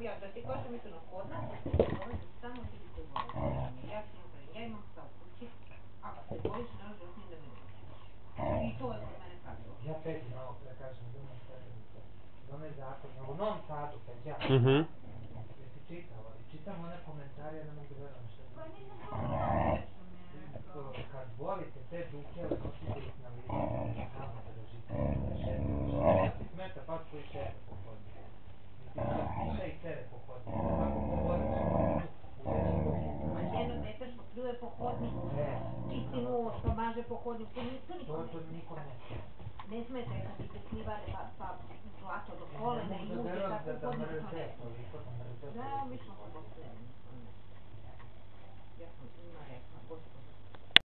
ja, da ti kažem iskreno, kod nas dolaze samo ljudi koji vole životinje. Ja imam psa u kući, ako se bojiš na životinje da me ne dođeš. I to je kod mene pravilo. Ja Peti malo da kažem, za onaj zakon, u Novom Sadu, Peđa, jesi čitala, i čitam one komentare, ja ne mogu da verujem što Pa ljudi nisam pišu. Kad volite te dukele, nosite ih na listu, tamo držite, šta ti smeta pas koji šeta po hodniku? Mislim, što piša i sere po hodniku, kako ko voli životinju, uzeći to hitno. Ma njeno dete što pljuje po hodniku, čisti nos, pa maže po hodniku, to nikom ne smeta. Ne smeta kad ti se slivare pa zlato do kolena i uđe tako u hodniku, to ne smeta. Da, obično su postoje.